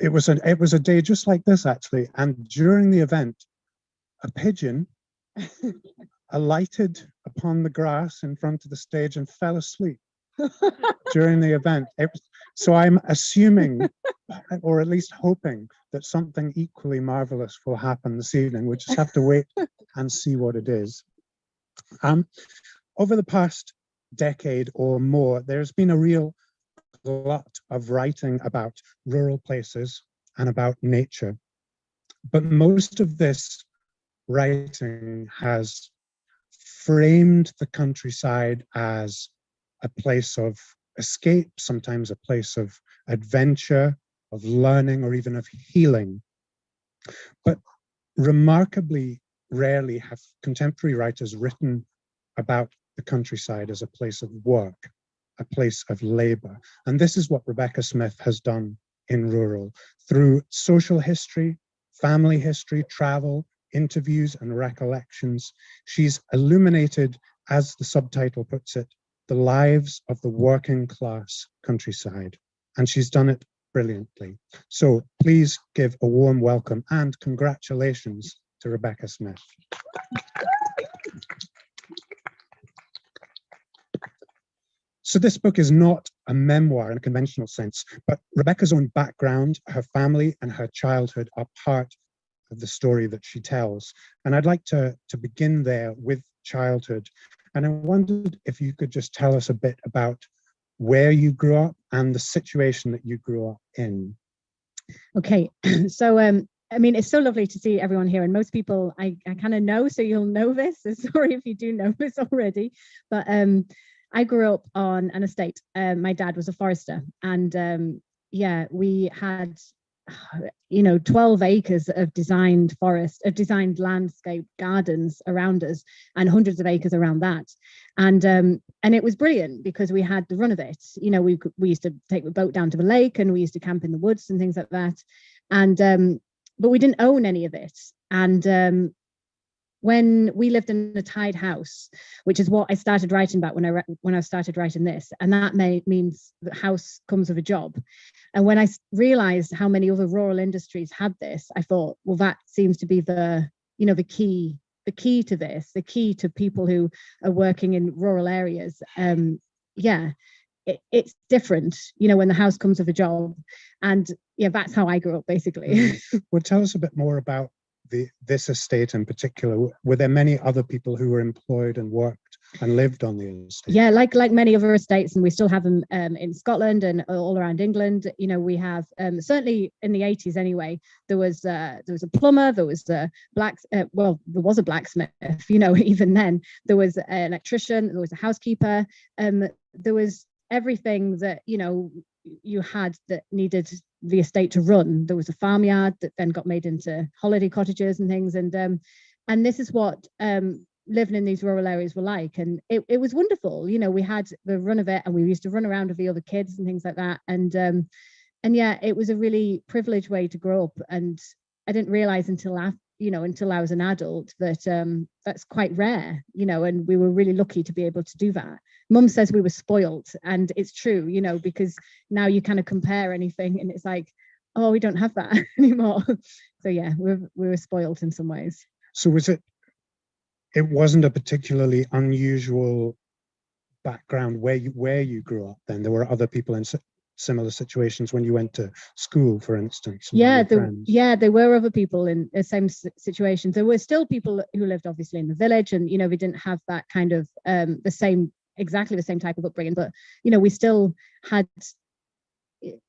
it was a day just like this, actually. And during the event, a pigeon alighted upon the grass in front of the stage and fell asleep during the event. So I'm assuming, or at least hoping, that something equally marvelous will happen this evening. We'll just have to wait and see what it is. Over the past decade or more, there's been a real glut of writing about rural places and about nature. But most of this writing has framed the countryside as a place of escape, sometimes a place of adventure, of learning, or even of healing. But remarkably rarely have contemporary writers written about the countryside as a place of work, a place of labor. And this is what Rebecca Smith has done in Rural. Through social history, family history, travel, interviews, and recollections, she's illuminated, as the subtitle puts it, the lives of the working class countryside. And she's done it brilliantly. So please give a warm welcome and congratulations to Rebecca Smith. So this book is not a memoir in a conventional sense, but Rebecca's own background, her family, and her childhood are part of the story that she tells. And I'd like to begin there with childhood. And I wondered if you could just tell us a bit about where you grew up and the situation that you grew up in. Okay, so I mean, it's so lovely to see everyone here, and most people I kind of know, so you'll know this. So sorry if you do know this already, but I grew up on an estate. My dad was a forester, and yeah, we had 12 acres of designed forest, of designed landscape gardens around us, and hundreds of acres around that. And it was brilliant because we had the run of it. We used to take the boat down to the lake, and we used to camp in the woods and things like that. And but we didn't own any of it. And when we lived in a tied house, which is what I started writing about when I started writing this, and that means the house comes with a job. And when I realized how many other rural industries had this, I thought, well, that seems to be the key to this, the key to people who are working in rural areas. Yeah, it's different, when the house comes with a job. And yeah, that's how I grew up, basically. Well, tell us a bit more about this estate in particular. Were there many other people who were employed and worked and lived on the estate? Yeah, like many other estates, and we still have them in Scotland and all around England. We have certainly in the 80s anyway. There was a plumber, there was a there was a blacksmith. Even then there was an electrician, there was a housekeeper. There was everything that you had that needed the estate to run. There was a farmyard that then got made into holiday cottages and things, and this is what living in these rural areas were like. And it was wonderful. We had the run of it, and we used to run around with the other kids and things like that. And yeah, it was a really privileged way to grow up. And I didn't realize until I was an adult that that's quite rare, and we were really lucky to be able to do that. Mum says we were spoilt, and it's true, because now you kind of compare anything and it's like, oh, we don't have that anymore. So yeah, we were spoilt in some ways. So it wasn't a particularly unusual background where you grew up then? There were other people in similar situations when you went to school, for instance? Yeah, there were other people in the same situations. There were still people who lived obviously in the village, and we didn't have that kind of exactly the same type of upbringing, but we still had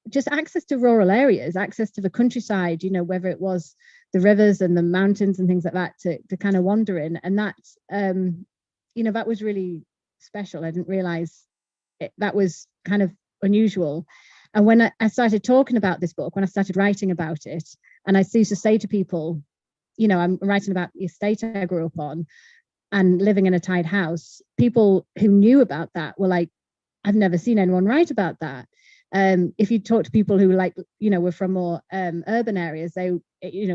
just access to rural areas, access to the countryside, whether it was the rivers and the mountains and things like that to kind of wander in. And that's that was really special. I didn't realize that was kind of unusual. And when I started talking about this book, when I started writing about it, and I used to say to people, I'm writing about the estate I grew up on and living in a tied house, people who knew about that were like, I've never seen anyone write about that. If you talk to people who were from more urban areas, they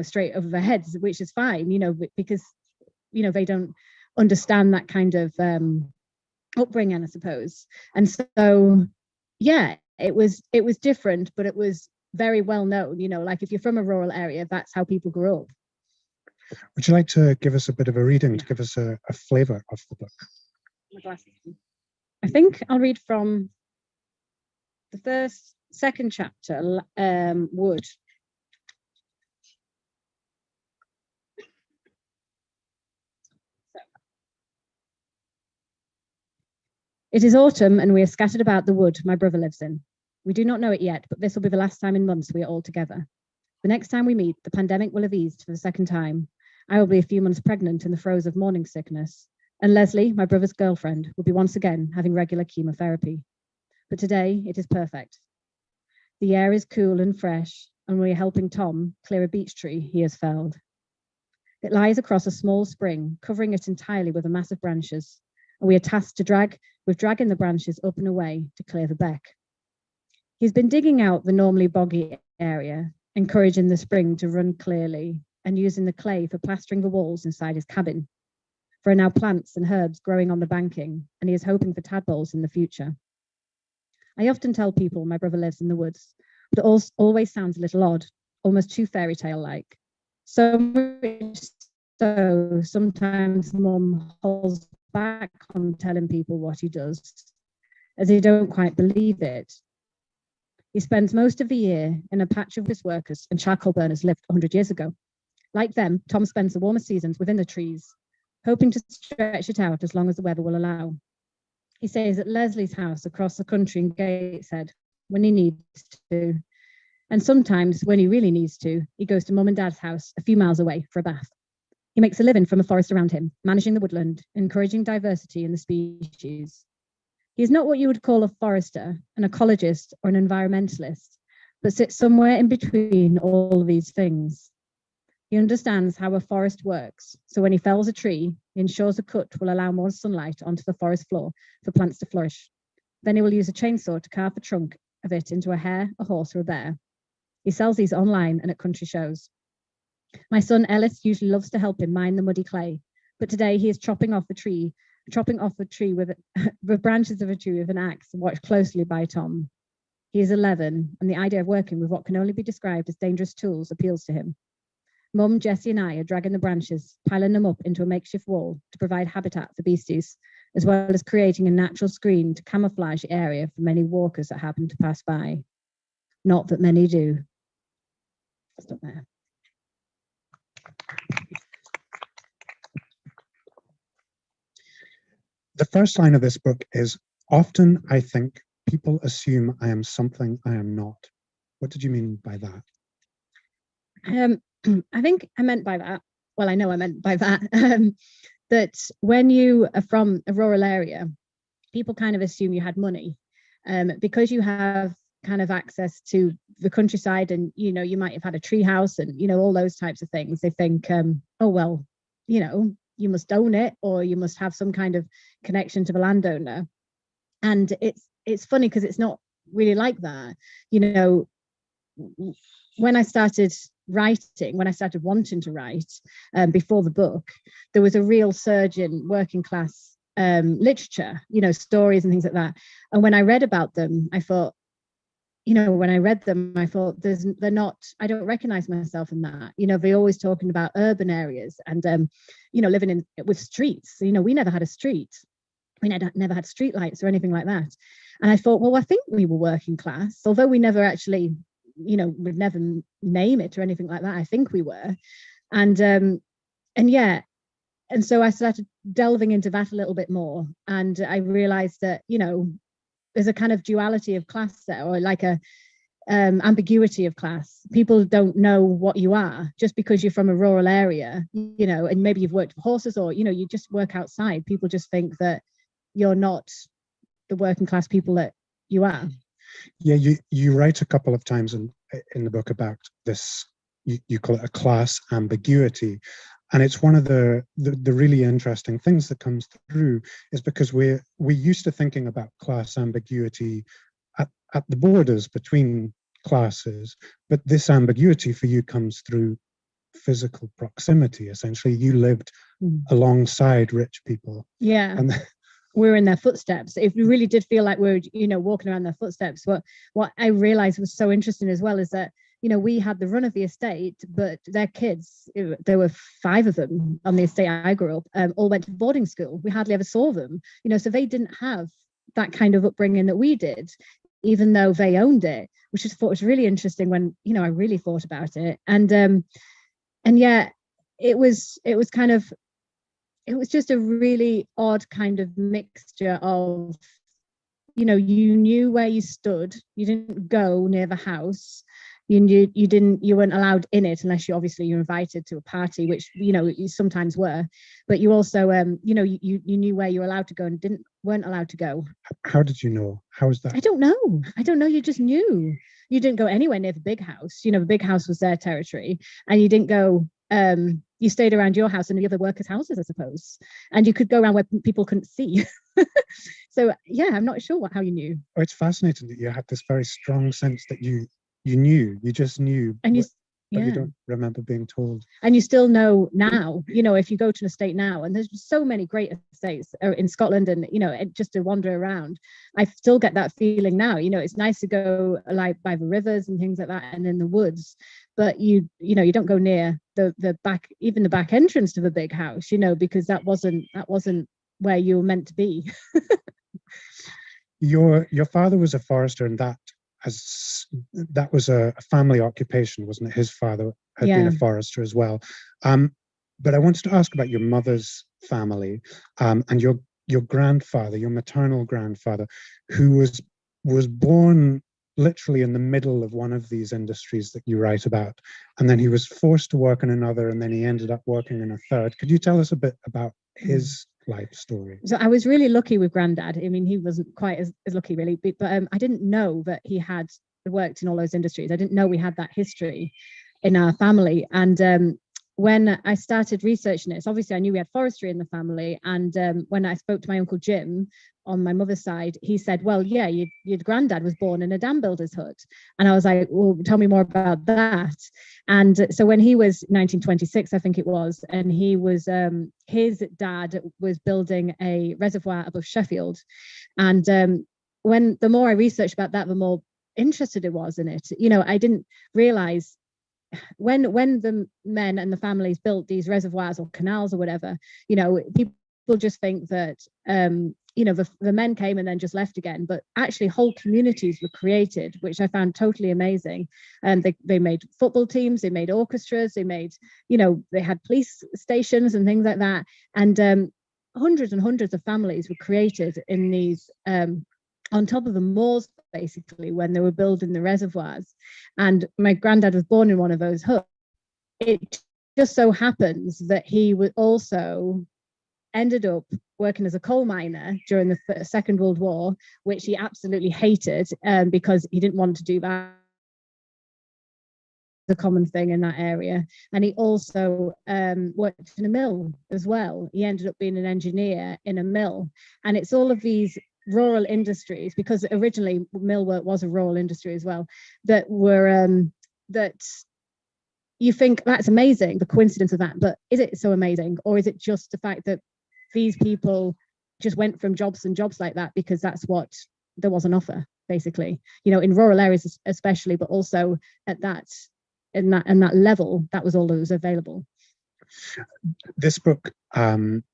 straight over their heads, which is fine, because they don't understand that kind of upbringing, I suppose. And so yeah, it was different, but it was very well known, you know, like if you're from a rural area, that's how people grew up. Would you like to give us a bit of a reading to give us a flavour of the book? My glasses. I think I'll read from the second chapter, Wood. It is autumn and we are scattered about the wood my brother lives in. We do not know it yet, but this will be the last time in months we are all together. The next time we meet, the pandemic will have eased for the second time. I will be a few months pregnant in the throes of morning sickness, and Leslie, my brother's girlfriend, will be once again having regular chemotherapy. But today it is perfect. The air is cool and fresh, and we are helping Tom clear a beech tree he has felled. It lies across a small spring, covering it entirely with a mass of branches, and we are tasked with dragging the branches up and away to clear the beck. He's been digging out the normally boggy area, encouraging the spring to run clearly, and using the clay for plastering the walls inside his cabin. There are now plants and herbs growing on the banking, and he is hoping for tadpoles in the future. I often tell people my brother lives in the woods, but it always sounds a little odd, almost too fairy tale-like. So much so, sometimes Mum holds back on telling people what he does, as they don't quite believe it. He spends most of the year in a patch of his workers and charcoal burners lived 100 years ago. Like them, Tom spends the warmer seasons within the trees, hoping to stretch it out as long as the weather will allow. He stays at Leslie's house across the country in Gateshead when he needs to. And sometimes, when he really needs to, he goes to Mum and Dad's house a few miles away for a bath. He makes a living from the forest around him, managing the woodland, encouraging diversity in the species. He is not what you would call a forester, an ecologist, or an environmentalist, but sits somewhere in between all of these things. He understands how a forest works, so when he fells a tree, he ensures a cut will allow more sunlight onto the forest floor for plants to flourish. Then he will use a chainsaw to carve the trunk of it into a hare, a horse, or a bear. He sells these online and at country shows. My son Ellis usually loves to help him mine the muddy clay, but today he is chopping off a tree with the branches of a tree with an axe, watched closely by Tom. He is 11, and the idea of working with what can only be described as dangerous tools appeals to him. Mum, Jessie, and I are dragging the branches, piling them up into a makeshift wall to provide habitat for beasties, as well as creating a natural screen to camouflage the area for many walkers that happen to pass by. Not that many do. Stop there. The first line of this book is, often I think people assume I am something I am not. What did you mean by that? I think I meant by that, well, I know I meant by that, that when you are from a rural area, people kind of assume you had money because you have kind of access to the countryside and, you know, you might have had a tree house and, you know, all those types of things. They think, oh, well, you know, you must own it or you must have some kind of connection to the landowner. And it's funny because it's not really like that. You know, when I started writing, when I started wanting to write before the book, there was a real surge in working class literature, you know, stories and things like that. And when I read about them, I thought, you know, when I read them, I thought they're not, I don't recognize myself in that. You know, they're always talking about urban areas and, you know, living with streets. You know, we never had a street. We never had street lights or anything like that. And I thought, well, I think we were working class, although we never actually, you know, would never name it or anything like that. I think we were. And yeah. And so I started delving into that a little bit more. And I realized that, you know, there's a kind of duality of class there, or like a ambiguity of class. People don't know what you are just because you're from a rural area, you know, and maybe you've worked for horses or, you know, you just work outside. People just think that you're not the working class people that you are. Yeah, you write a couple of times in the book about this, you call it a class ambiguity. And it's one of the really interesting things that comes through is because we're used to thinking about class ambiguity at the borders between classes, but this ambiguity for you comes through physical proximity. Essentially, you lived alongside rich people. Yeah. we're in their footsteps. If we really did feel like we're, walking around their footsteps, what I realized was so interesting as well is that, we had the run of the estate, but their kids, there were 5 of them on the estate I grew up, all went to boarding school. We hardly ever saw them, so they didn't have that kind of upbringing that we did, even though they owned it, which I thought was really interesting when, I really thought about it. And yeah, it was just a really odd kind of mixture of, you knew where you stood, you didn't go near the house, you weren't allowed in it unless you're invited to a party, which you sometimes were, but you also you knew where you were allowed to go and weren't allowed to go. How did you know? How was that? I don't know, you just knew. You didn't go anywhere near the big house. The big house was their territory, and you didn't go, you stayed around your house and the other workers' houses, I suppose, and you could go around where people couldn't see. So yeah, I'm not sure how you knew. Oh, it's fascinating that you had this very strong sense that you just knew, and but you don't remember being told. And you still know now, if you go to an estate now, and there's so many great estates in Scotland, and just to wander around, I still get that feeling now. It's nice to go like by the rivers and things like that, and in the woods, but you don't go near the back, even the back entrance to the big house, because that wasn't where you were meant to be. Your father was a forester, and that was a family occupation, wasn't it? His father had been a forester as well. But I wanted to ask about your mother's family, and your grandfather, your maternal grandfather, who was born literally in the middle of one of these industries that you write about, and then he was forced to work in another, and then he ended up working in a third. Could you tell us a bit about his life story? So I was really lucky with Grandad. I mean, he wasn't quite as lucky really, but I didn't know that he had worked in all those industries. I didn't know we had that history in our family. And when I started researching this, obviously I knew we had forestry in the family. And when I spoke to my Uncle Jim on my mother's side, he said, well, yeah, your granddad was born in a dam builder's hut. And I was like, well, tell me more about that. And so when he was 1926, I think it was, and he was, his dad was building a reservoir above Sheffield. And when the more I researched about that, the more interested I was in it. I didn't realize when the men and the families built these reservoirs or canals or whatever, people just think that the men came and then just left again, but actually whole communities were created, which I found totally amazing. And they made football teams, they made orchestras, they made, they had police stations and things like that. And hundreds and hundreds of families were created in these on top of the moors, basically, when they were building the reservoirs. And my granddad was born in one of those huts. It just so happens that he would also ended up working as a coal miner during the Second World War, which he absolutely hated because he didn't want to do that. The common thing in that area. And he also worked in a mill as well. He ended up being an engineer in a mill. And it's all of these rural industries, because originally mill work was a rural industry as well, that were that you think that's amazing, the coincidence of that, but is it so amazing, or is it just the fact that these people just went from jobs and jobs like that because that's what there was on offer, basically, in rural areas especially, but also at that in that level, that was all that was available. This book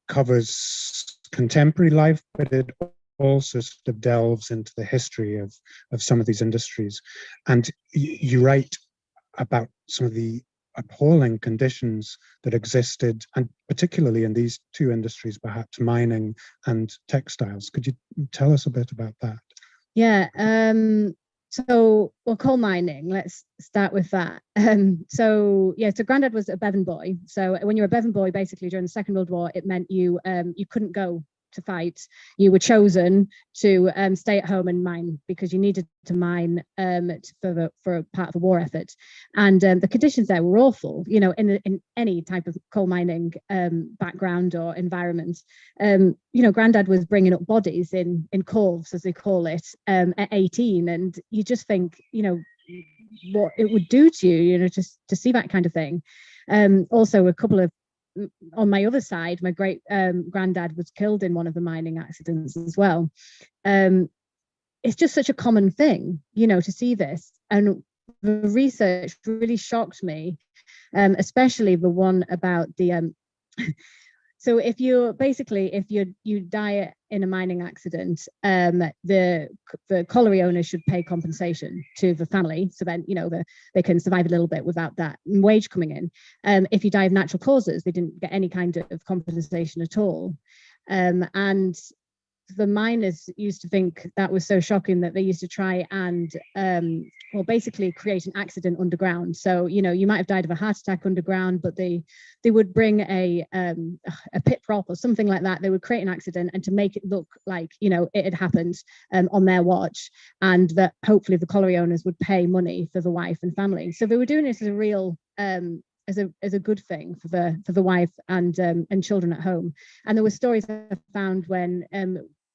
covers contemporary life, but it also sort of delves into the history of some of these industries. And you write about some of the appalling conditions that existed, and particularly in these two industries, perhaps mining and textiles. Could you tell us a bit about that? Yeah. So coal mining, let's start with that. So Grandad was a Bevan boy. So when you're a Bevan boy, basically during the Second World War, it meant you couldn't go to fight. You were chosen to stay at home and mine, because you needed to mine for a part of the war effort. And the conditions there were awful, in any type of coal mining background or environment. Grandad was bringing up bodies in coves, as they call it, at 18, and you just think, what it would do to you, just to see that kind of thing. Also, a couple of on my other side, my great granddad was killed in one of the mining accidents as well. It's just such a common thing, to see this. And the research really shocked me, especially the one about the so if you die in a mining accident, the colliery owners should pay compensation to the family, so then they can survive a little bit without that wage coming in. If you die of natural causes, they didn't get any kind of compensation at all, and the miners used to think that was so shocking that they used to try and basically create an accident underground. So you might have died of a heart attack underground, but they would bring a pit prop or something like that. They would create an accident, and to make it look like it had happened on their watch, and that hopefully the colliery owners would pay money for the wife and family. So they were doing this as a real as a good thing for the wife and children at home. And there were stories I found when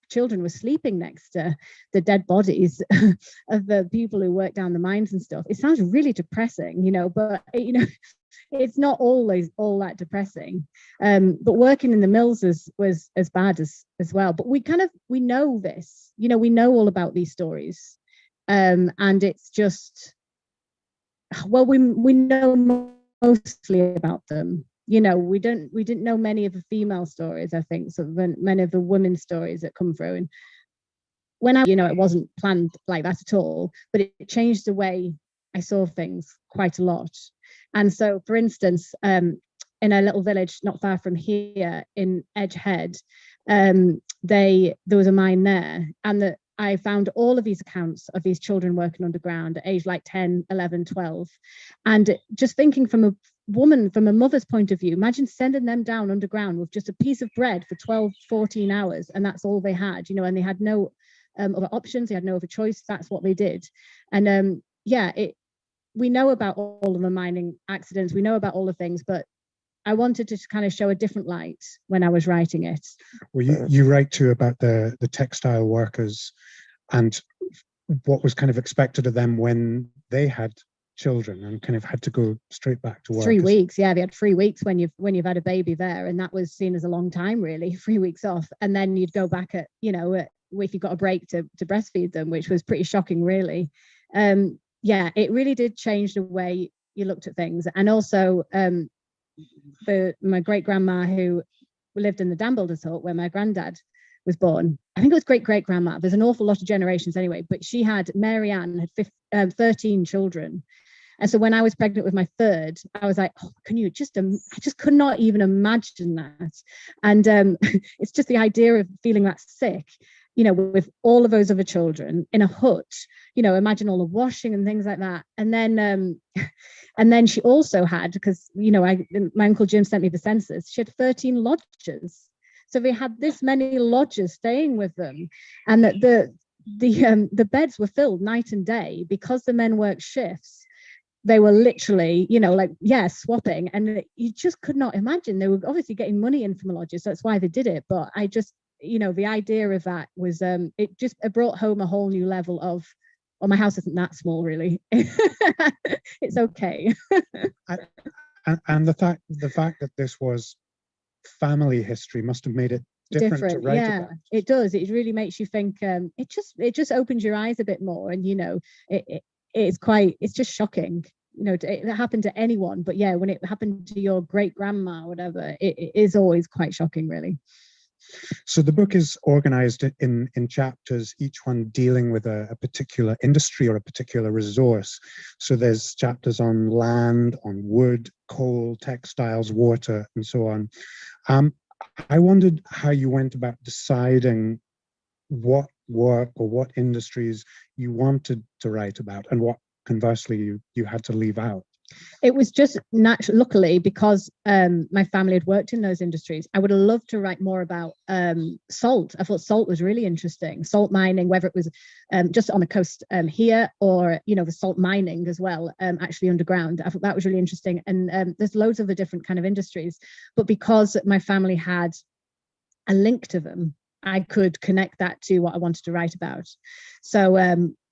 children were sleeping next to the dead bodies of the people who worked down the mines and stuff. It sounds really depressing, but it's not always all that depressing. But working in the mills was as bad as well. But we know this, we know all about these stories, and it's just, well, we know mostly about them. We didn't know many of the female stories, I think, so many of the women's stories that come through. And when it wasn't planned like that at all, but it changed the way I saw things quite a lot. And so, for instance, in a little village not far from here in Edgehead, there was a mine there, and I found all of these accounts of these children working underground at age like 10, 11, 12. And just thinking from a mother's point of view, imagine sending them down underground with just a piece of bread for 12, 14 hours, and that's all they had, and they had no other options, they had no other choice, that's what they did. And we know about all of the mining accidents, we know about all the things, but I wanted to kind of show a different light when I was writing it. Well, you write too about the textile workers and what was kind of expected of them when they had children and kind of had to go straight back to work. 3 weeks, yeah, they had 3 weeks when you've had a baby there, and that was seen as a long time, really. 3 weeks off, and then you'd go back at if you got a break to breastfeed them, which was pretty shocking, really. It really did change the way you looked at things. And also my great grandma, who lived in the Dam Builders Hut where my granddad was born, I think it was great grandma, there's an awful lot of generations anyway, but she had, Mary Ann had 13 children. And so when I was pregnant with my third, I was like, oh, I just could not even imagine that. And it's just the idea of feeling that sick, with all of those other children in a hut, imagine all the washing and things like that. And then she also had, because, my Uncle Jim sent me the census, she had 13 lodgers. So they had this many lodgers staying with them, and that the beds were filled night and day because the men worked shifts. They were literally, swapping, and you just could not imagine. They were obviously getting money in from the lodges, so that's why they did it. But I just, the idea of that was, it brought home a whole new level of, well, my house isn't that small, really. It's okay. and the fact that this was family history must have made it different to write about. It does. It really makes you think. It just opens your eyes a bit more, and it's just shocking. It happened to anyone, but yeah, when it happened to your great grandma or whatever, it is always quite shocking, really. So the book is organized in chapters, each one dealing with a particular industry or a particular resource. So there's chapters on land, on wood, coal, textiles, water, and so on. I wondered how you went about deciding what work or what industries you wanted to write about and what, conversely, you had to leave out. It was just natural, luckily, because my family had worked in those industries. I would have loved to write more about salt. I thought salt was really interesting. Salt mining, whether it was just on the coast here, or the salt mining as well, actually underground. I thought that was really interesting. And there's loads of the different kind of industries. But because my family had a link to them, I could connect that to what I wanted to write about. So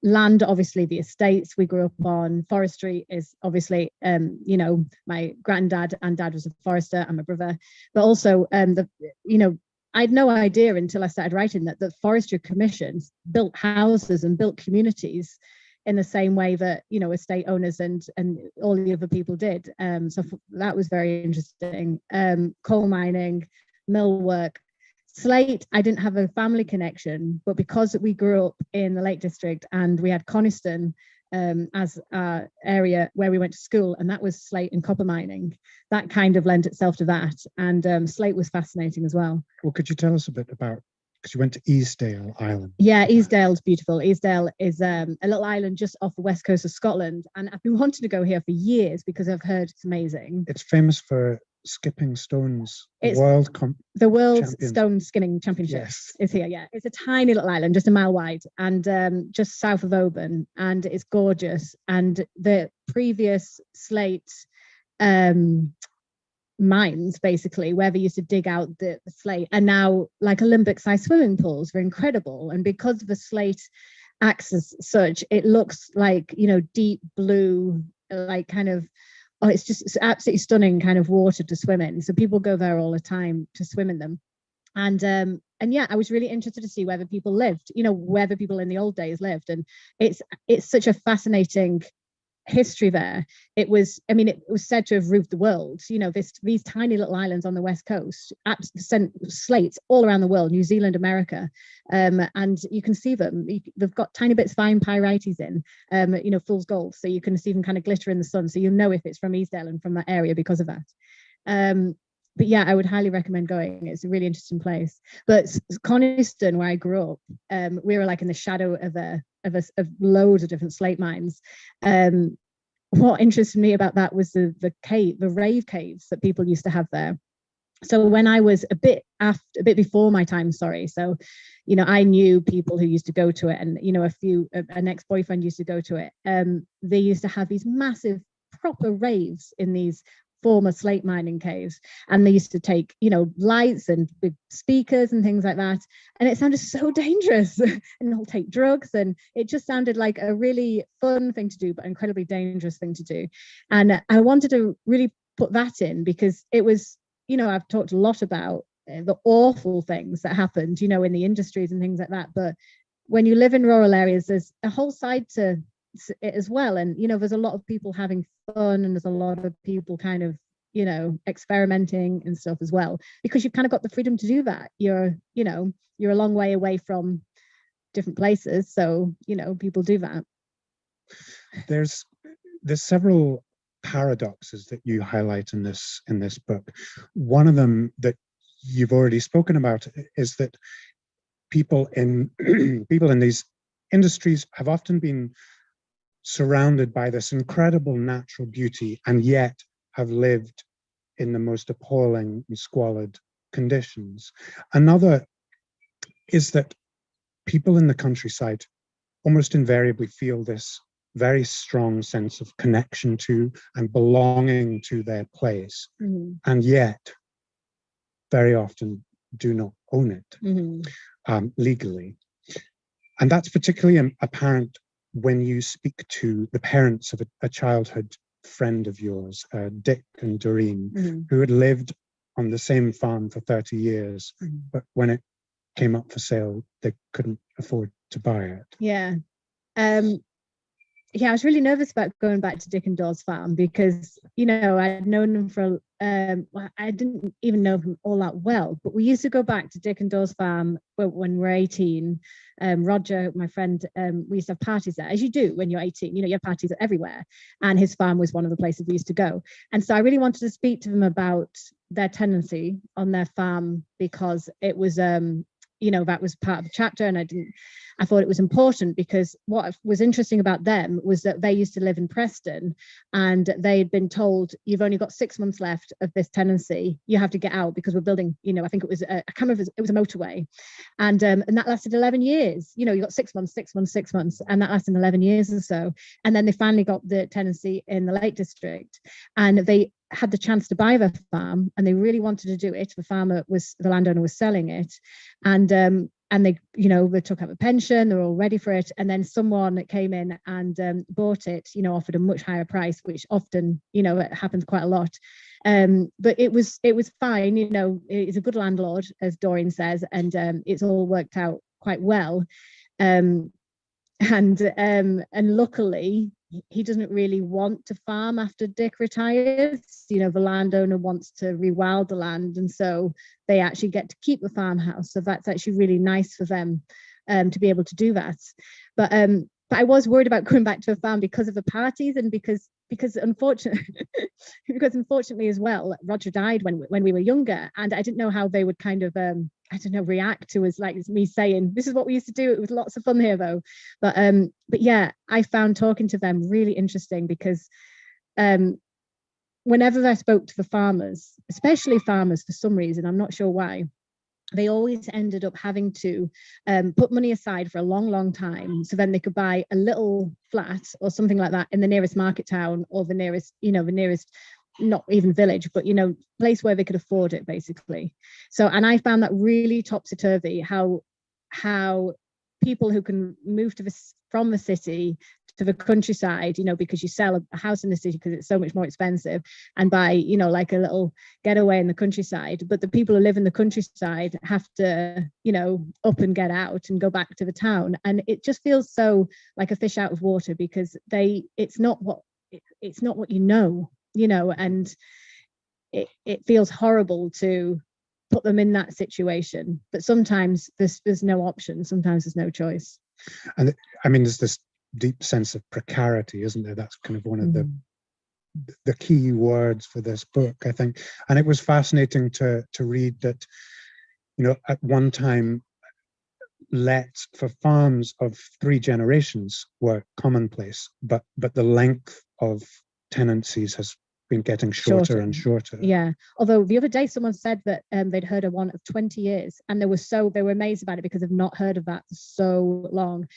land, obviously the estates we grew up on. Forestry is obviously, you know, my granddad and dad was a forester, and my brother, but also I had no idea until I started writing that the forestry commissions built houses and built communities in the same way that, you know, estate owners and all the other people did. So that was very interesting. Coal mining, mill work. Slate, I didn't have a family connection, but because we grew up in the Lake District and we had Coniston as our area where we went to school, and that was slate and copper mining, that kind of lent itself to that. And slate was fascinating as well. Well, could you tell us a bit about, because you went to Easdale Island? Yeah, Easdale's beautiful. Easdale is a little island just off the west coast of Scotland, and I've been wanting to go here for years because I've heard it's amazing. It's famous for skipping stones. It's the world's stone skinning championship is here. Yeah, it's a tiny little island, just a mile wide, and just south of Oban, and it's gorgeous. And the previous slate mines, basically, where they used to dig out the slate, are now like Olympic-sized swimming pools. They're incredible, and because the slate acts as such, it looks like, you know, deep blue, like kind of. Oh, it's absolutely stunning kind of water to swim in. So people go there all the time to swim in them. And yeah, I was really interested to see whether people lived, you know, whether people in the old days lived. And it's such a fascinating history there. It was said to have roofed the world. You know, these tiny little islands on the west coast sent slates all around the world, New Zealand, America, and you can see them. They've got tiny bits of fine pyrites in, you know, fool's gold, so you can see them kind of glitter in the sun. So you know if it's from Easdale and from that area because of that. But yeah, I would highly recommend going. It's a really interesting place. But Coniston, where I grew up, we were like in the shadow of loads of different slate mines. What interested me about that was the rave caves that people used to have there. So when I was a bit before my time, sorry. So, you know, I knew people who used to go to it, and, you know, an ex-boyfriend used to go to it. They used to have these massive proper raves in these former slate mining caves, and they used to take, you know, lights and big speakers and things like that, and it sounded so dangerous. And they'll take drugs, and it just sounded like a really fun thing to do, but incredibly dangerous thing to do. And I wanted to really put that in because it was, you know, I've talked a lot about the awful things that happened, you know, in the industries and things like that, but when you live in rural areas, there's a whole side to it as well. And, you know, there's a lot of people having fun, and there's a lot of people kind of, you know, experimenting and stuff as well, because you've kind of got the freedom to do that. You're a long way away from different places, so, you know, people do that. There's several paradoxes that you highlight in this book. One of them that you've already spoken about is that people in these industries have often been surrounded by this incredible natural beauty, and yet have lived in the most appalling and squalid conditions. Another is that people in the countryside almost invariably feel this very strong sense of connection to and belonging to their place, and yet very often do not own it legally. And that's particularly apparent when you speak to the parents of a childhood friend of yours, Dick and Doreen, who had lived on the same farm for 30 years, but when it came up for sale, they couldn't afford to buy it. Yeah. Yeah, I was really nervous about going back to Dick and Dor's farm because, you know, I'd known them for, I didn't even know them all that well, but we used to go back to Dick and Dor's farm when we were 18. Roger, my friend, we used to have parties there, as you do when you're 18, you know, you have parties everywhere. And his farm was one of the places we used to go. And so I really wanted to speak to them about their tenancy on their farm because it was, you know, that was part of the chapter, and I thought it was important because what was interesting about them was that they used to live in Preston, and they had been told, you've only got 6 months left of this tenancy, you have to get out because we're building, you know, I think it was I can't remember if it was a motorway, and that lasted 11 years. You know, you got 6 months, and that lasted 11 years or so, and then they finally got the tenancy in the Lake District, and they had the chance to buy the farm, and they really wanted to do it. The landowner was selling it, and and they, you know, they took up a pension, they're all ready for it, and then someone came in and bought it, you know, offered a much higher price, which often, you know, it happens quite a lot. But it was fine, you know, he's a good landlord, as Doreen says, and it's all worked out quite well. And luckily he doesn't really want to farm after Dick retires. You know, the landowner wants to rewild the land, and so they actually get to keep the farmhouse. So that's actually really nice for them to be able to do that. But I was worried about going back to a farm because of the parties, and because unfortunately because unfortunately as well, Roger died when we were younger, and I didn't know how they would kind of I don't know, react to us, like me saying, this is what we used to do. It was lots of fun here though. But yeah, I found talking to them really interesting, because whenever I spoke to the farmers, especially farmers, for some reason, I'm not sure why, they always ended up having to put money aside for a long time, so then they could buy a little flat or something like that in the nearest market town, or the nearest, you know, the nearest, not even village, but, you know, place where they could afford it, basically. So, and I found that really topsy-turvy, how people who can move to from the city to the countryside, you know, because you sell a house in the city because it's so much more expensive, and buy, you know, like a little getaway in the countryside. But the people who live in the countryside have to, you know, up and get out and go back to the town. And it just feels so like a fish out of water, because it's not what you know, and it feels horrible to put them in that situation. But sometimes there's no option. Sometimes there's no choice. And I mean, there's this deep sense of precarity, isn't there? That's kind of one of the key words for this book, I think. And it was fascinating to read that, you know, at one time, lets for farms of 3 generations were commonplace, but the length of tenancies has been getting shorter and shorter. Yeah. Although the other day someone said that they'd heard of one of 20 years, and they were amazed about it because they've not heard of that for so long.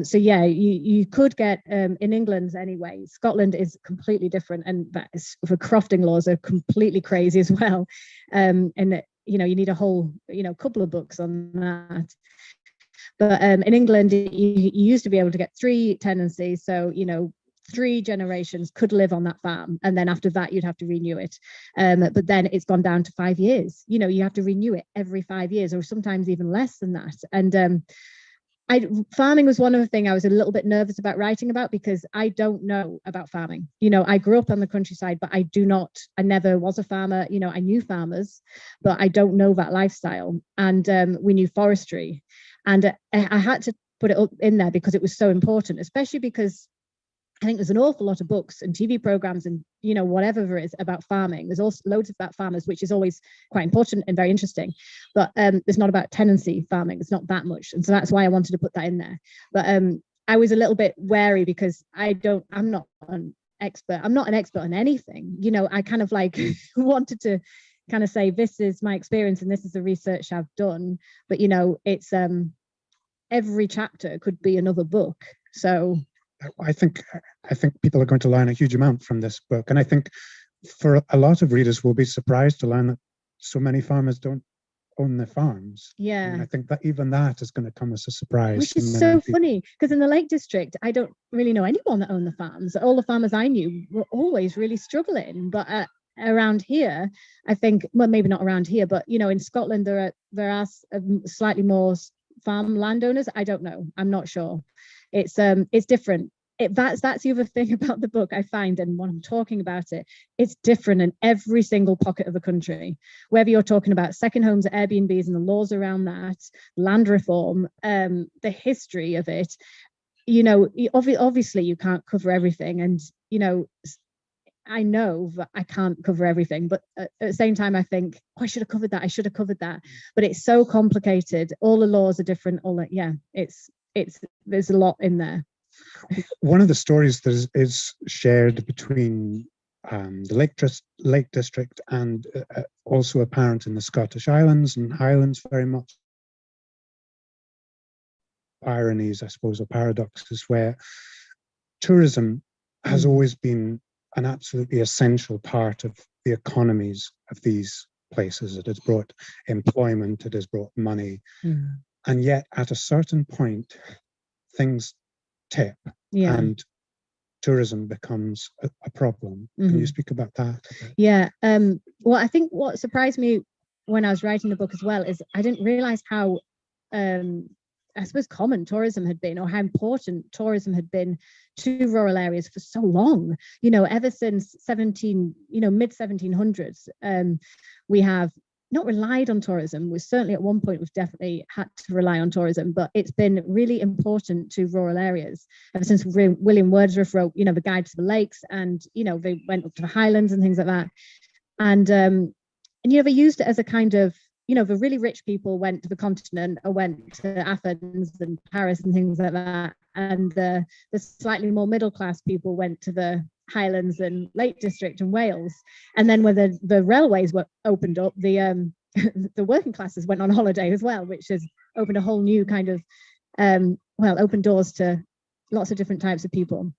So yeah, you could get in England anyway. Scotland is completely different, and that is, the crofting laws are completely crazy as well. And you know, you need a whole, you know, couple of books on that. But in England, you used to be able to get 3 tenancies. So, you know, 3 generations could live on that farm, and then after that you'd have to renew it. But then it's gone down to 5 years. You know, you have to renew it every 5 years, or sometimes even less than that. And farming was one of the things I was a little bit nervous about writing about, because I don't know about farming. You know, I grew up on the countryside, but I never was a farmer. You know, I knew farmers, but I don't know that lifestyle. And we knew forestry, and I had to put it up in there because it was so important, especially because I think there's an awful lot of books and TV programs and, you know, whatever there is about farming. There's also loads about farmers, which is always quite important and very interesting. But there's not about tenancy farming. It's not that much. And so that's why I wanted to put that in there. But I was a little bit wary because I'm not an expert. I'm not an expert on anything. You know, I kind of like wanted to kind of say, this is my experience and this is the research I've done. But, you know, it's every chapter could be another book. So I think people are going to learn a huge amount from this book. And I think for a lot of readers will be surprised to learn that so many farmers don't own their farms. Yeah. And I think that even that is going to come as a surprise. Which is so funny, because in the Lake District, I don't really know anyone that owned the farms. All the farmers I knew were always really struggling. But around here, I think, well, maybe not around here, but, you know, in Scotland, there are slightly more farm landowners. I don't know. I'm not sure. It's different. That's the other thing about the book I find, and when I'm talking about it, it's different in every single pocket of the country. Whether you're talking about second homes, Airbnbs, and the laws around that, land reform, the history of it. You know, obviously you can't cover everything, and you know, I know that I can't cover everything, but at the same time, I think, oh, I should have covered that. I should have covered that. But it's so complicated. All the laws are different. There's a lot in there. One of the stories that is shared between the Lake District and also apparent in the Scottish Islands and Highlands very much, ironies, I suppose, or paradoxes, where tourism has always been an absolutely essential part of the economies of these places. It has brought employment, it has brought money. And yet at a certain point, things tip and tourism becomes a problem. Can you speak about that a bit? Yeah. Well, I think what surprised me when I was writing the book as well is I didn't realize how, I suppose, common tourism had been, or how important tourism had been to rural areas for so long. Ever since mid 1700s, we have not relied on tourism. We certainly at one point we've definitely had to rely on tourism, but it's been really important to rural areas ever since William Wordsworth wrote, the Guide to the Lakes, and they went up to the Highlands and things like that. And they used it as a kind of, the really rich people went to the continent or went to Athens and Paris and things like that, and the slightly more middle class people went to the Highlands and Lake District and Wales. And then when the railways were opened up, the the working classes went on holiday as well, which has opened a whole new kind of opened doors to lots of different types of people.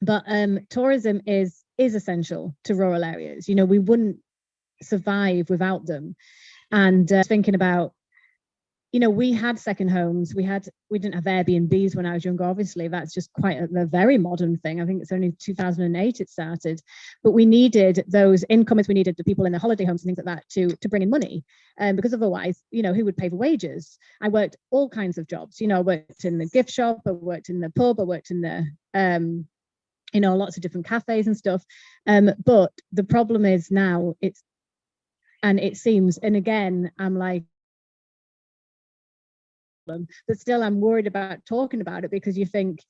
But tourism is essential to rural areas. We wouldn't survive without them. And thinking about, we had second homes. We didn't have Airbnbs when I was younger. Obviously, that's just quite a very modern thing. I think it's only 2008 it started. But we needed those incomes. We needed the people in the holiday homes and things like that to bring in money, because otherwise, who would pay for wages? I worked all kinds of jobs. I worked in the gift shop. I worked in the pub. I worked in the lots of different cafes and stuff. But the problem is now it seems, and again, I'm like, but still I'm worried about talking about it, because you think,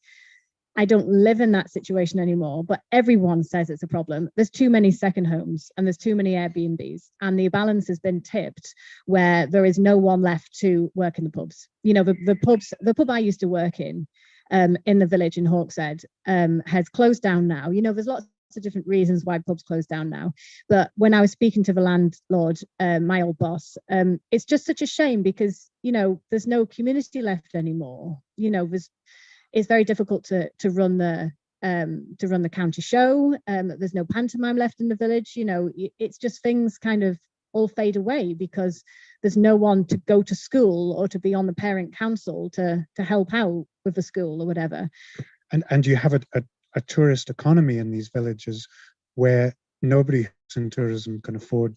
I don't live in that situation anymore, but everyone says it's a problem. There's too many second homes and there's too many Airbnbs, and the balance has been tipped where there is no one left to work in the pubs. The pub I used to work in the village in Hawkshead has closed down now. There's lots of different reasons why pubs closed down now, but when I was speaking to the landlord, my old boss, it's just such a shame, because there's no community left anymore. It's very difficult to run the county show. There's no pantomime left in the village. It's just things kind of all fade away because there's no one to go to school or to be on the parent council to help out with the school or whatever. And you have a tourist economy in these villages where nobody in tourism can afford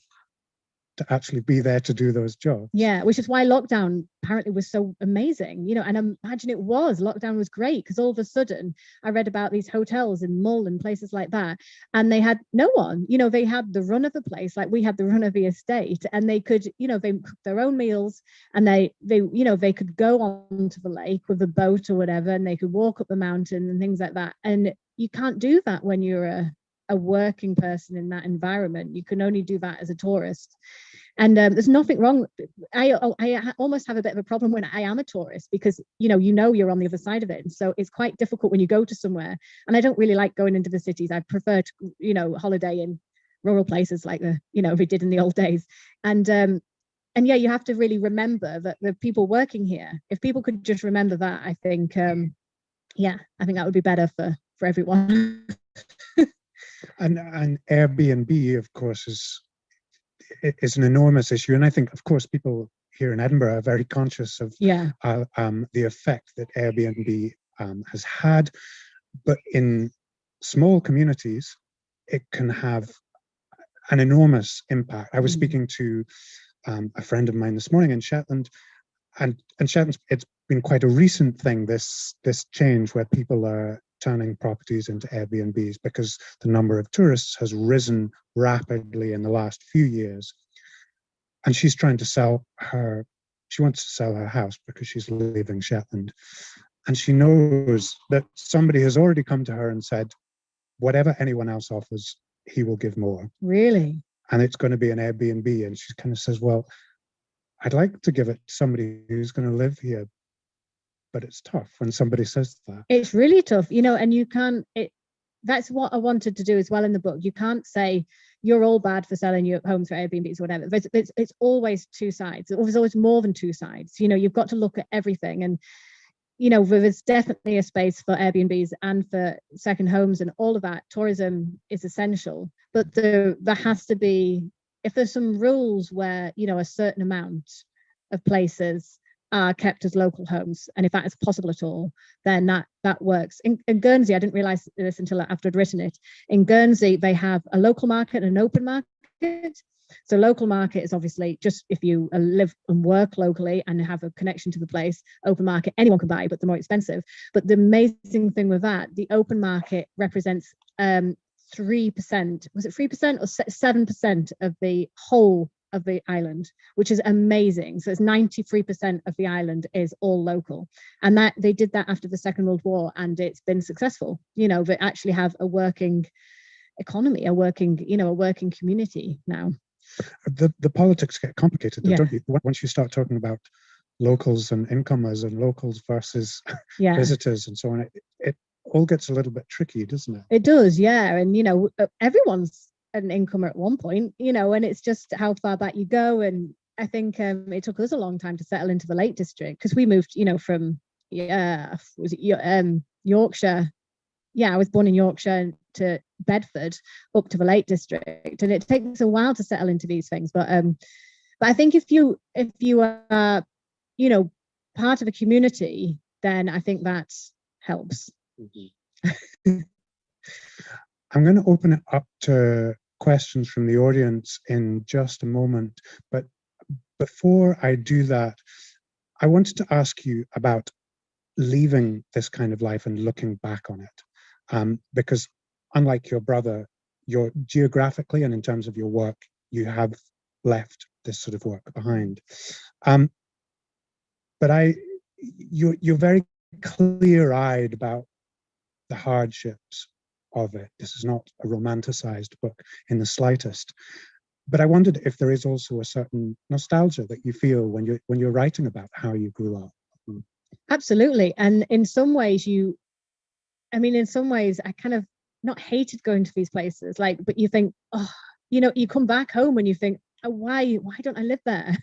to actually be there to do those jobs. Yeah, which is why lockdown apparently was so amazing, and I imagine it was. Lockdown was great because all of a sudden I read about these hotels in Mull and places like that, and they had no one. They had the run of the place, like we had the run of the estate, and they could, they cooked their own meals, and they could go onto the lake with a boat or whatever, and they could walk up the mountain and things like that. And you can't do that when you're a working person in that environment. You can only do that as a tourist. And there's nothing wrong. I almost have a bit of a problem when I am a tourist, because you're on the other side of it, and so it's quite difficult when you go to somewhere. And I don't really like going into the cities. I prefer to holiday in rural places like we did in the old days. And yeah, you have to really remember that the people working here, if people could just remember that, I think I think that would be better for everyone. And Airbnb, of course, is an enormous issue. And I think, of course, people here in Edinburgh are very conscious of the effect that Airbnb has had. But in small communities, it can have an enormous impact. I was speaking to a friend of mine this morning in Shetland, and Shetland, it's been quite a recent thing, this change where people are turning properties into Airbnbs because the number of tourists has risen rapidly in the last few years. And she's trying to she wants to sell her house because she's leaving Shetland. And she knows that somebody has already come to her and said, whatever anyone else offers, he will give more. Really? And it's going to be an Airbnb. And she kind of says, well, I'd like to give it to somebody who's going to live here. But it's tough when somebody says that. It's really tough, and you can't, that's what I wanted to do as well in the book. You can't say you're all bad for selling your homes for Airbnbs or whatever. It's always two sides. There's always more than two sides. You've got to look at everything. And, there's definitely a space for Airbnbs and for second homes and all of that. Tourism is essential, but there has to be, if there's some rules where, a certain amount of places are kept as local homes, and if that is possible at all, then that works. In Guernsey, I didn't realize this until after I'd written it. In Guernsey, they have a local market and an open market. So local market is obviously just if you live and work locally and have a connection to the place. Open market, anyone can buy, but they're more expensive. But the amazing thing with that, the open market represents 3%. Was it 3% or 7% of the whole of the island, which is amazing. So it's 93% of the island is all local, and that they did that after the Second World War, and it's been successful. They actually have a working economy, a working community now. The politics get complicated, though, Yeah. don't you? Once you start talking about locals and incomers and locals versus Yeah. visitors and so on, it all gets a little bit tricky, doesn't it? It does, yeah. And everyone's an incomer at one point, and it's just how far back you go. And I think it took us a long time to settle into the Lake District, because we moved, from Yorkshire. Yeah, I was born in Yorkshire, to Bedford, up to the Lake District, and it takes a while to settle into these things. But I think if you are, part of a community, then I think that helps. Mm-hmm. I'm going to open it up to questions from the audience in just a moment. But before I do that, I wanted to ask you about leaving this kind of life and looking back on it. Because unlike your brother, you're geographically and in terms of your work, you have left this sort of work behind. But you're very clear-eyed about the hardships of it. This is not a romanticized book in the slightest. But I wondered if there is also a certain nostalgia that you feel when you're writing about how you grew up. Absolutely. And in some ways I kind of not hated going to these places, but you think, you come back home and you think, oh, why don't I live there?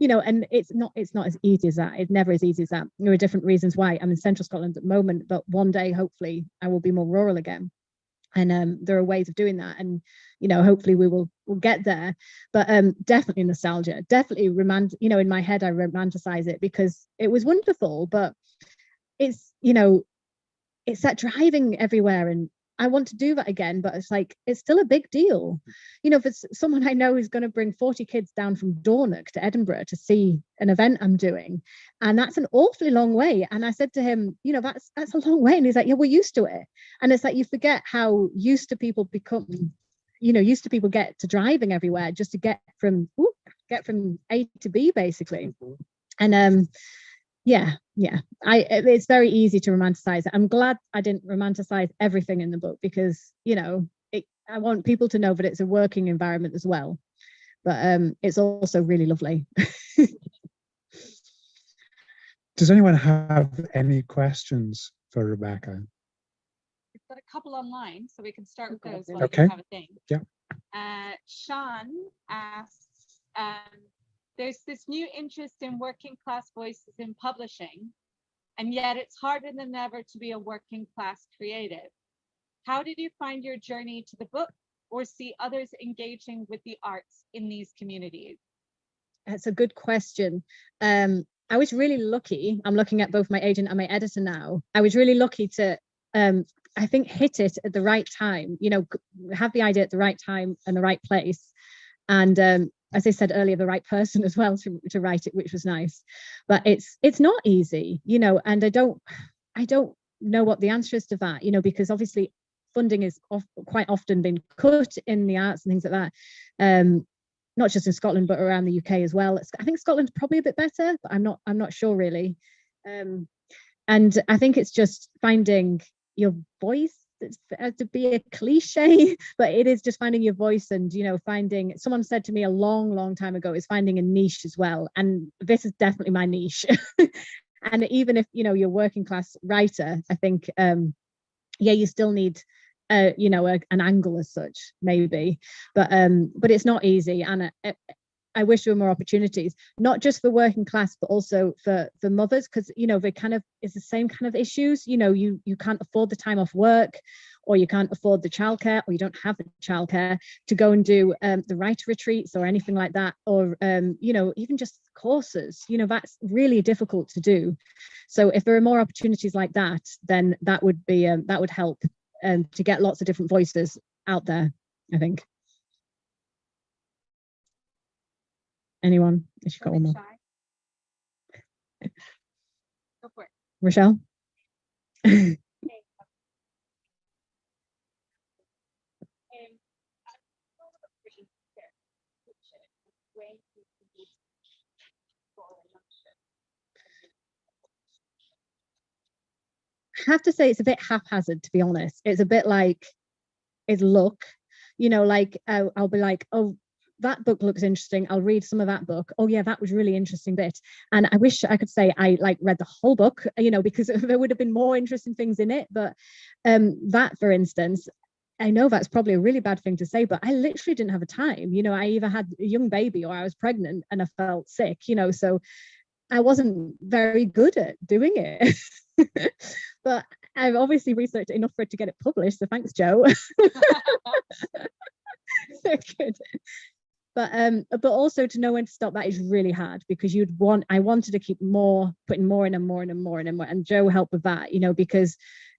And it's not as easy as that. It never is easy as that. There are different reasons why. I'm in central Scotland at the moment, but one day, hopefully, I will be more rural again. And there are ways of doing that. And, hopefully we'll get there. But definitely nostalgia, definitely in my head, I romanticize it because it was wonderful, but it's, it's that driving everywhere, and I want to do that again, but it's still a big deal. If it's someone I know who's going to bring 40 kids down from Dornoch to Edinburgh to see an event I'm doing, and that's an awfully long way. And I said to him, that's a long way. And he's like, yeah, we're used to it. And it's like, you forget how used to people get to driving everywhere just to get from A to B, basically. And yeah. It's very easy to romanticize it. I'm glad I didn't romanticize everything in the book, because I want people to know that it's a working environment as well, but it's also really lovely. Does anyone have any questions for Rebecca? We've got a couple online, so we can start with those while Okay. you have a thing. Yeah. Sean asks, there's this new interest in working class voices in publishing, and yet it's harder than ever to be a working class creative. How did you find your journey to the book, or see others engaging with the arts in these communities? That's a good question. I was really lucky. I'm looking at both my agent and my editor now. I was really lucky to, I think, hit it at the right time, have the idea at the right time and the right place. And as I said earlier, the right person as well to write it, which was nice. But it's not easy, and I don't know what the answer is to that, because obviously funding is quite often been cut in the arts and things like that. Not just in Scotland, but around the UK as well. I think Scotland's probably a bit better, but I'm not sure really. And I think it's just finding your voice. It's to be a cliche, but it is just finding your voice, and finding. Someone said to me a long time ago, is finding a niche as well, and this is definitely my niche. And even if you're a working class writer, I think you still need an angle as such, maybe, but it's not easy, and I wish there were more opportunities, not just for working class, but also for mothers, because they kind of, it's the same kind of issues. You can't afford the time off work, or you can't afford the childcare, or you don't have the childcare to go and do the writer retreats or anything like that, or you know, even just courses, you know, that's really difficult to do. So if there are more opportunities like that, then that would be that would help to get lots of different voices out there, I think. Anyone? I should got one more. Go for it. Rochelle? I have to say it's a bit haphazard, to be honest. It's a bit like it's luck, you know, like I'll be like, oh, that book looks interesting, I'll read some of that book. Oh yeah, that was really interesting bit. And I wish I could say I like read the whole book, you know, because there would have been more interesting things in it. But that, for instance, I know that's probably a really bad thing to say, but I literally didn't have a time. You know, I either had a young baby or I was pregnant and I felt sick, you know, so I wasn't very good at doing it. But I've obviously researched enough for it to get it published. So thanks, Joe. Good. But also to know when to stop, that is really hard, because I wanted to keep putting more in and more in and more in and more. And Joe helped with that, you know, because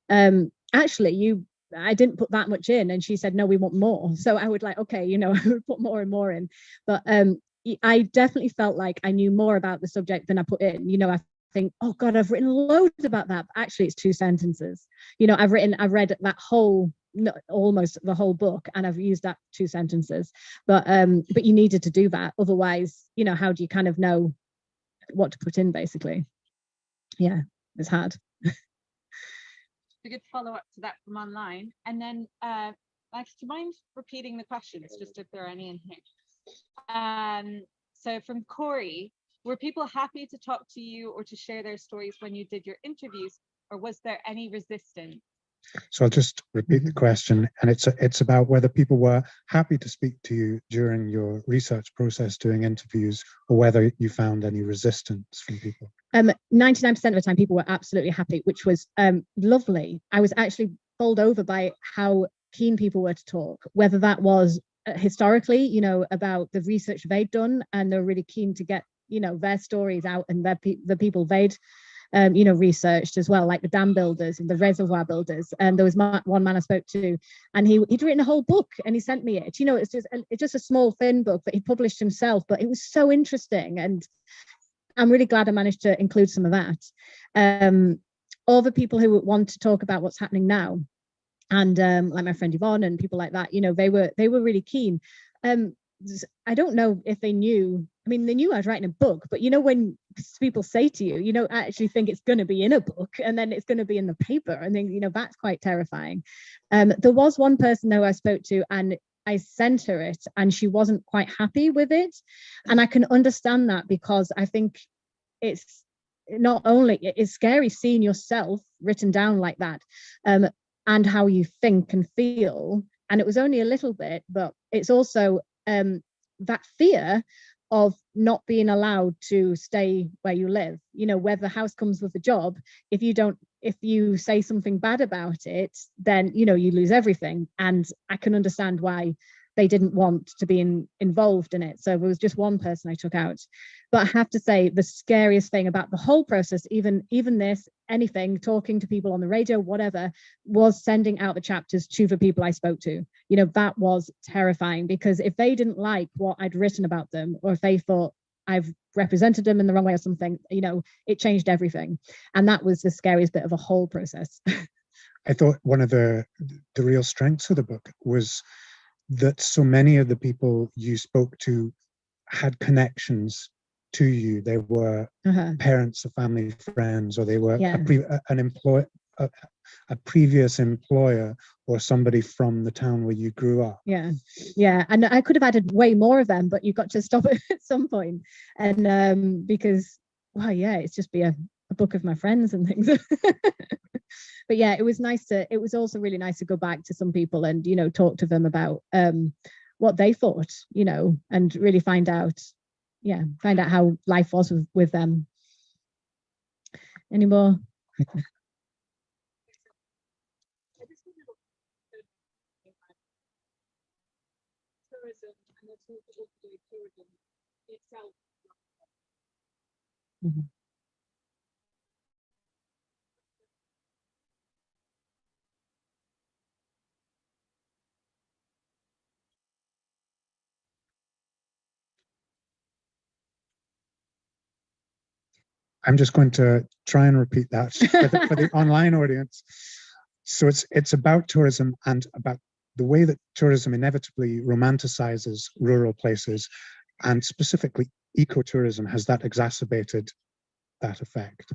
actually I didn't put that much in, and she said, no, we want more. So I would like, okay, you know, I would put more and more in. But I definitely felt like I knew more about the subject than I put in. You know, I think, oh God, I've written loads about that. But actually, it's 2 sentences. You know, I've read that whole, almost the whole book, and I've used that 2 sentences. But you needed to do that. Otherwise, you know, how do you kind of know what to put in, basically? Yeah, it's hard. A good follow-up to that from online. And then Max, do you mind repeating the questions, just if there are any in here? So from Corey, were people happy to talk to you or to share their stories when you did your interviews, or was there any resistance? So I'll just repeat the question, and it's about whether people were happy to speak to you during your research process doing interviews, or whether you found any resistance from people. 99% of the time people were absolutely happy, which was lovely. I was actually bowled over by how keen people were to talk, whether that was historically, you know, about the research they'd done, and they're really keen to get, you know, their stories out, and the people they'd you know, researched as well, like the dam builders and the reservoir builders. And there was one man I spoke to, and he'd written a whole book and he sent me it. You know, it's just a small thin book that he published himself, but it was so interesting, and I'm really glad I managed to include some of that. All the people who want to talk about what's happening now, and like my friend Yvonne and people like that, you know, they were really keen. I don't know if they knew. I mean, they knew I was writing a book, but you know, when people say to you, you don't actually think it's going to be in a book, and then it's going to be in the paper, and then, you know, that's quite terrifying. There was one person though I spoke to, and I sent her it, and she wasn't quite happy with it, and I can understand that, because I think it's not only it's scary seeing yourself written down like that, and how you think and feel, and it was only a little bit, but it's also that fear of not being allowed to stay where you live. You know, where the house comes with the job, if you say something bad about it, then, you know, you lose everything. And I can understand why they didn't want to be involved in it. So there was just one person I took out. But I have to say, the scariest thing about the whole process, even this, anything, talking to people on the radio, whatever, was sending out the chapters to the people I spoke to. You know, that was terrifying, because if they didn't like what I'd written about them, or if they thought I've represented them in the wrong way or something, you know, it changed everything. And that was the scariest bit of the whole process. I thought one of the real strengths of the book was that so many of the people you spoke to had connections to you. They were parents of family friends, or they were a previous employer, or somebody from the town where you grew up. Yeah, and I could have added way more of them, but you've got to stop it at some point. And because, well, yeah, it's just be a book of my friends and things. But yeah, it was also really nice to go back to some people and, you know, talk to them about what they thought, you know, and really find out how life was with them. Any more? Mhm. I'm just going to try and repeat that for the online audience. So it's about tourism and about the way that tourism inevitably romanticizes rural places, and specifically ecotourism. Has that exacerbated that effect?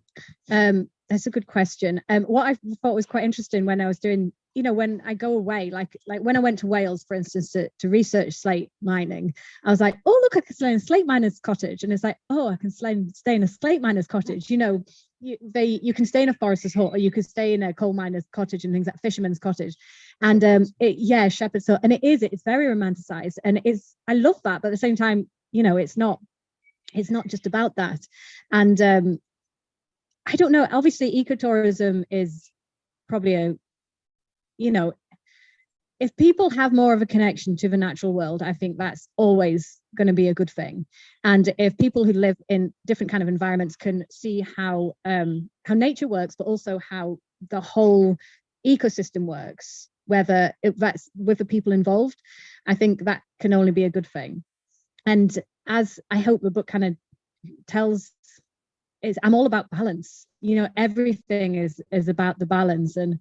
That's a good question. What I thought was quite interesting when I was doing, when I go away, like when I went to Wales, for instance, to research slate mining, I was like, oh, look, I can stay in a slate miner's cottage. And it's like, oh, I can stay in a slate miner's cottage. You can stay in a forester's hut, or you could stay in a coal miner's cottage and things like fisherman's cottage. And shepherd's hut. And it's very romanticized. And I love that. But at the same time, it's not just about that. And I don't know, obviously ecotourism is probably if people have more of a connection to the natural world, I think that's always going to be a good thing. And if people who live in different kind of environments can see how nature works, but also how the whole ecosystem works, whether that's with the people involved, I think that can only be a good thing. And as I hope the book kind of tells, I'm all about balance. Everything is about the balance. And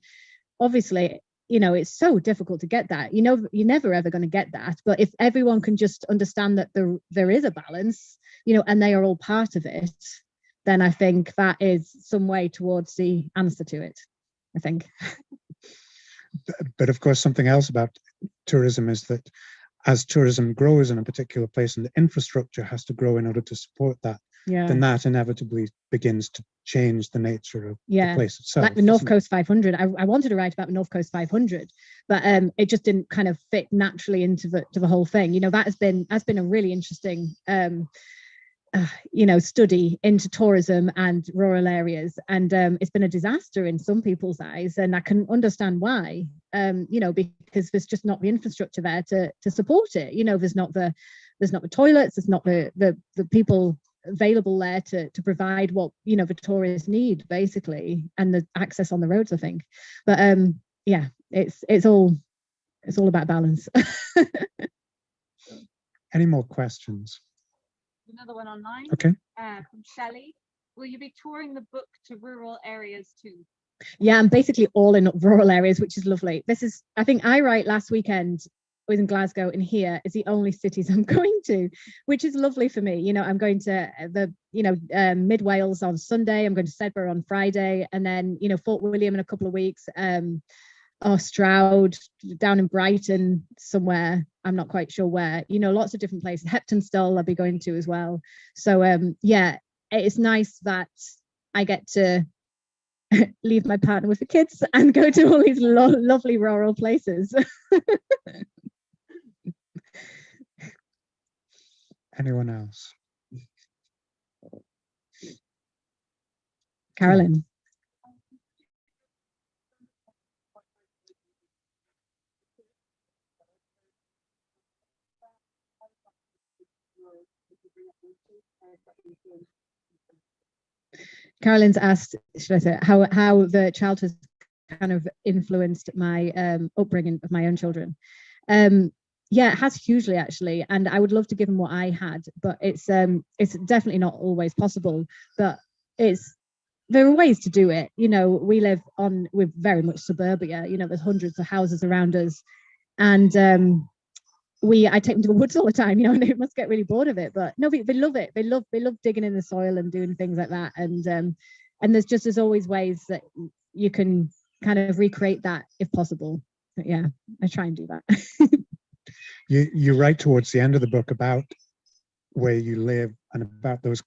obviously, it's so difficult to get that. You're never ever going to get that. But if everyone can just understand that there is a balance, and they are all part of it, then I think that is some way towards the answer to it, I think. But of course, something else about tourism is that as tourism grows in a particular place and the infrastructure has to grow in order to support that, then that inevitably begins to change the nature of the place itself. Like the North Coast 500. I wanted to write about the North Coast 500, but it just didn't kind of fit naturally into the whole thing. That's been a really interesting study into tourism and rural areas, and it's been a disaster in some people's eyes, and I can understand why. Because there's just not the infrastructure there to support it. There's not the toilets, there's not the people available there to provide what the tourists need, basically, and the access on the roads, I think. But it's all about balance. Any more questions? Another one online. Okay. From Shelley. Will you be touring the book to rural areas too? Yeah, I'm basically all in rural areas, which is lovely. I think I write last weekend was in Glasgow, and here is the only cities I'm going to, which is lovely for me. I'm going to the Mid Wales on Sunday. I'm going to Sedbergh on Friday, and then Fort William in a couple of weeks. Or Stroud, down in Brighton somewhere. I'm not quite sure where. Lots of different places. Heptonstall I'll be going to as well. So it's nice that I get to leave my partner with the kids and go to all these lovely rural places. Anyone else? Carolyn. Carolyn's asked, should I say, how the childhood kind of influenced my upbringing of my own children. Yeah, it has hugely, actually, and I would love to give them what I had, but it's definitely not always possible. But there are ways to do it. We're very much suburbia. There's hundreds of houses around us, and I take them to the woods all the time, and they must get really bored of it. But no, they love it. They love digging in the soil and doing things like that. And there's always ways that you can kind of recreate that if possible. But yeah, I try and do that. You write towards the end of the book about where you live and about those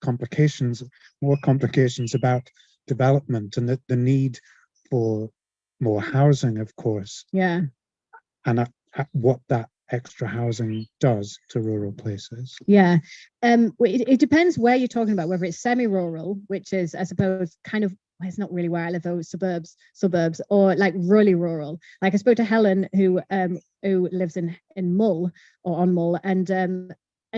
more complications about development and the need for more housing, of course. Yeah. And what that extra housing does to rural places. Yeah. It depends where you're talking about, whether it's semi-rural, which is, I suppose, kind of well, it's not really where I live, though, suburbs, or like really rural. Like I spoke to Helen, who lives in Mull, or on Mull, and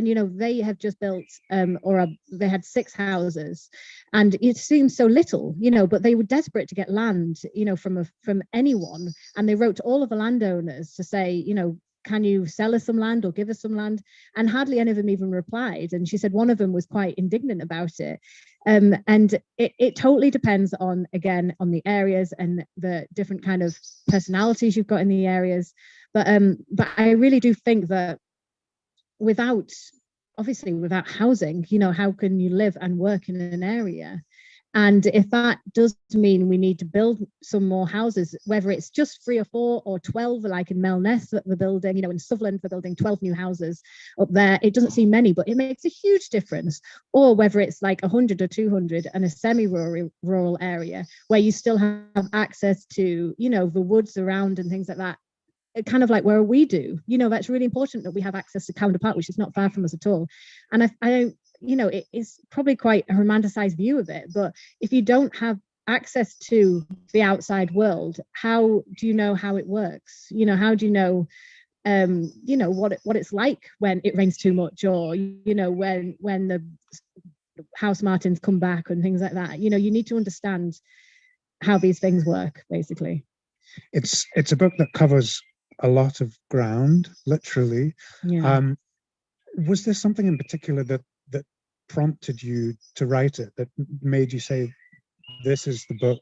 you know, they have just built they had 6 houses, and it seems so little, you know, but they were desperate to get land, you know, from anyone, and they wrote to all of the landowners to say, you know, can you sell us some land or give us some land? And hardly any of them even replied. And she said one of them was quite indignant about it. And it totally depends on, again, on the areas and the different kind of personalities you've got in the areas. But I really do think that without housing, you know, how can you live and work in an area? And if that does mean we need to build some more houses, whether it's just 3 or 4 or 12, like in Melness that we're building, you know, in Sutherland we're building 12 new houses up there. It doesn't seem many, but it makes a huge difference. Or whether it's like 100 or 200 and a semi-rural area where you still have access to, you know, the woods around and things like that. Kind of like where we do, you know, that's really important that we have access to Cavender Park, which is not far from us at all. And I you know, it is probably quite a romanticized view of it, but if you don't have access to the outside world, how do you know how it works? You know, how do you know, you know, what it's like when it rains too much, or, you know, when the house martins come back and things like that. You know, you need to understand how these things work, basically. It's a book that covers a lot of ground, literally. Yeah. Was there something in particular that prompted you to write it, that made you say, this is the book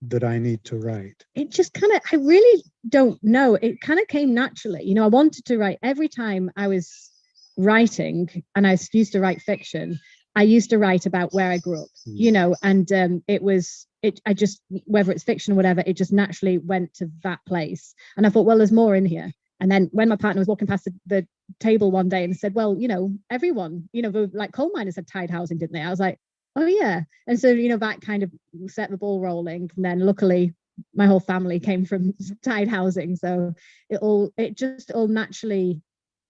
that I need to write? It just kind of, I really don't know. It kind of came naturally. You know, I wanted to write every time I was writing, and I used to write fiction. I used to write about where I grew up, you know, and I just, whether it's fiction or whatever, it just naturally went to that place. And I thought, well, there's more in here. And then when my partner was walking past the table one day and said, well, you know, everyone, you know, like coal miners had tied housing, didn't they? I was like, oh yeah. And so, you know, that kind of set the ball rolling. And then luckily my whole family came from tied housing. So it just all naturally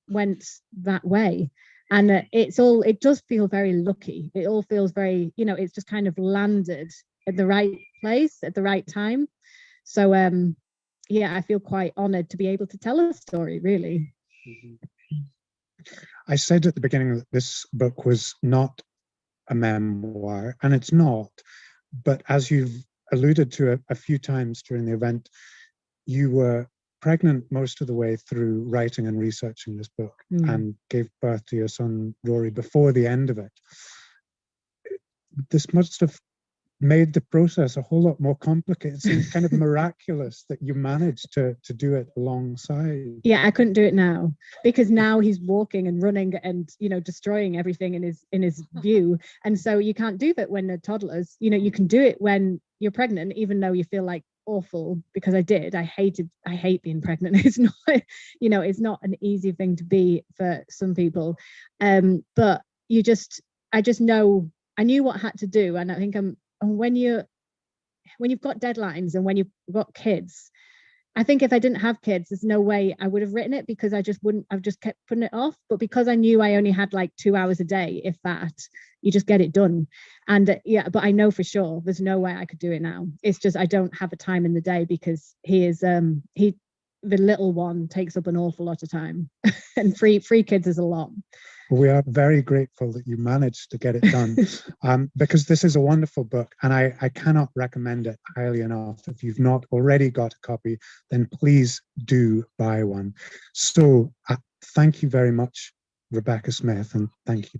went that way. And it does feel very lucky. It all feels very, you know, it's just kind of landed at the right place at the right time. So, yeah, I feel quite honored to be able to tell a story, really. I said at the beginning that this book was not a memoir, and it's not. But as you've alluded to a few times during the event, you were pregnant most of the way through writing and researching this book, and gave birth to your son, Rory, before the end of it. This must have made the process a whole lot more complicated. It seems kind of miraculous that you managed to do it alongside. Yeah, I couldn't do it now, because now he's walking and running and, you know, destroying everything in his view. And so you can't do that when they're toddlers. You know, you can do it when you're pregnant, even though you feel like awful, because I hate being pregnant. It's not, you know, it's not an easy thing to be for some people. But I just know, I knew what I had to do. And I think when you've got deadlines and when you've got kids, I think if I didn't have kids, there's no way I would have written it, because I've just kept putting it off. But because I knew I only had like 2 hours a day, if that, you just get it done. And yeah, but I know for sure there's no way I could do it now. It's just, I don't have a time in the day, because the little one takes up an awful lot of time and three kids is a lot. We are very grateful that you managed to get it done, because this is a wonderful book, and I cannot recommend it highly enough. If you've not already got a copy, then please do buy one. So thank you very much, Rebecca Smith, and thank you,